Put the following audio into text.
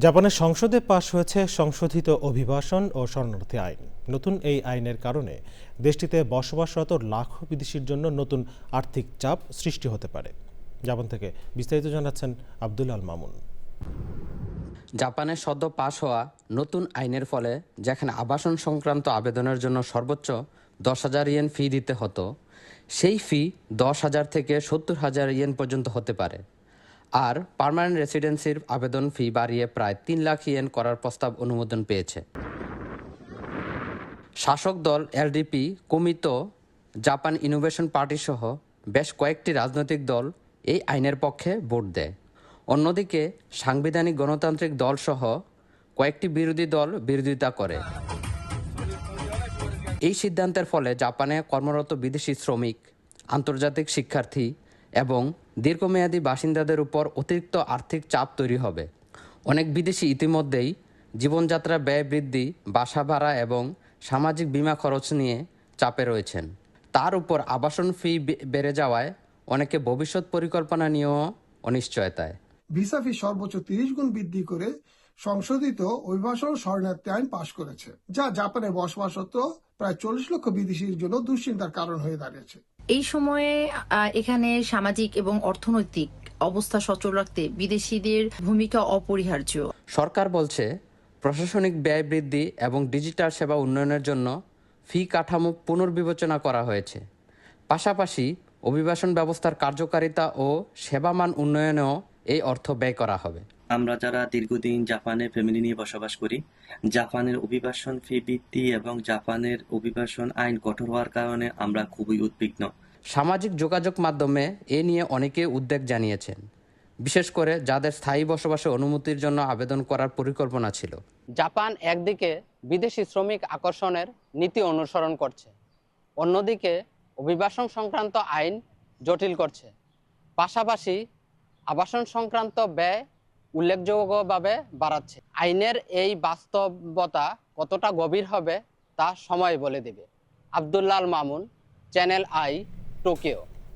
জাপানের সংসদে পাশ হয়েছে সংশোধিত অভিবাসন ও শরণার্থী আইন। নতুন এই আইনের কারণে দেশটিতে বসবাসরত লাখো বিদেশির জন্য নতুন আর্থিক চাপ সৃষ্টি হতে পারে। জাপান থেকে বিস্তারিত জানাচ্ছেন আব্দুল আল মামুন। জাপানের সদ্য পাশ হওয়া নতুন আইনের ফলে যেখানে আবাসন সংক্রান্ত আবেদনের জন্য সর্বোচ্চ 10,000 ইয়েন ফি দিতে হতো, সেই ফি 10,000 থেকে 70,000 ইয়েন পর্যন্ত হতে পারে। আর পার্মানেন্ট রেসিডেন্সির আবেদন ফি বাড়িয়ে প্রায় 3 লাখ ইয়েন করার প্রস্তাব অনুমোদন পেয়েছে। শাসক দল এলডিপি, কোমিতো, জাপান ইনোভেশন পার্টি সহ বেশ কয়েকটি রাজনৈতিক দল এই আইনের পক্ষে ভোট দেয়। অন্যদিকে সাংবিধানিক গণতান্ত্রিক দল সহ কয়েকটি বিরোধী দল বিরোধিতা করে। এই সিদ্ধান্তের ফলে জাপানে কর্মরত বিদেশি শ্রমিক, আন্তর্জাতিক শিক্ষার্থী এবং দীর্ঘমেয়াদী বাসিন্দাদের উপর অতিরিক্ত আর্থিক চাপ তৈরি হবে। অনেক বিদেশি ইতিমধ্যেই জীবনযাত্রা ব্যয় বৃদ্ধি, বাসা ভাড়া এবং সামাজিক বীমা খরচ নিয়ে চাপে রয়েছেন। তার উপর আবাসন ফি বেড়ে যাওয়ায় অনেকে ভবিষ্যৎ পরিকল্পনা নিয়েও অনিশ্চয়তায়। ভিসা ফি সর্বোচ্চ 30 গুণ বৃদ্ধি করে সংশোধিত অভিবাসন শরণার্থী আইন পাশ করেছে, যা জাপানে বসবাসরত প্রায় 40 লক্ষ বিদেশির জন্য দুশ্চিন্তার কারণ হয়ে দাঁড়িয়েছে। এই সময়ে এখানে সামাজিক এবং অর্থনৈতিক অবস্থা সচল রাখতে বিদেশিদের ভূমিকা অপরিহার্য। সরকার বলছে প্রশাসনিক ব্যয় বৃদ্ধি এবং ডিজিটাল সেবা উন্নয়নের জন্য ফি কাঠামো পুনর্বিবেচনা করা হয়েছে। পাশাপাশি অভিবাসন ব্যবস্থার কার্যকারিতা ও সেবামান উন্নয়নেও এই অর্থ ব্যয় করা হবে। আমরা যারা দীর্ঘদিন জাপানে ফ্যামিলি নিয়ে বসবাস করি, জাপানের অভিবাসন ফি বৃদ্ধি এবং জাপানের অভিবাসন আইন কঠোর হওয়ার কারণে আমরা খুবই উদ্বিগ্ন। সামাজিক যোগাযোগ মাধ্যমে এ নিয়ে অনেকে উদ্বেগ জানিয়েছেন, বিশেষ করে যাদের স্থায়ী বসবাসের অনুমতির জন্য আবেদন করার পরিকল্পনা ছিল। জাপান একদিকে বিদেশি শ্রমিক আকর্ষণের নীতি অনুসরণ করছে, অন্যদিকে অভিবাসন সংক্রান্ত আইন জটিল করছে। পাশাপাশি আবাসন সংক্রান্ত ব্যয় উল্লেখযোগ্যভাবে বাড়াচ্ছে। আইনের এই বাস্তবতা কতটা গভীর হবে তা সময় বলে দেবে। Abdul Al Mamun, channel I, Tokyo.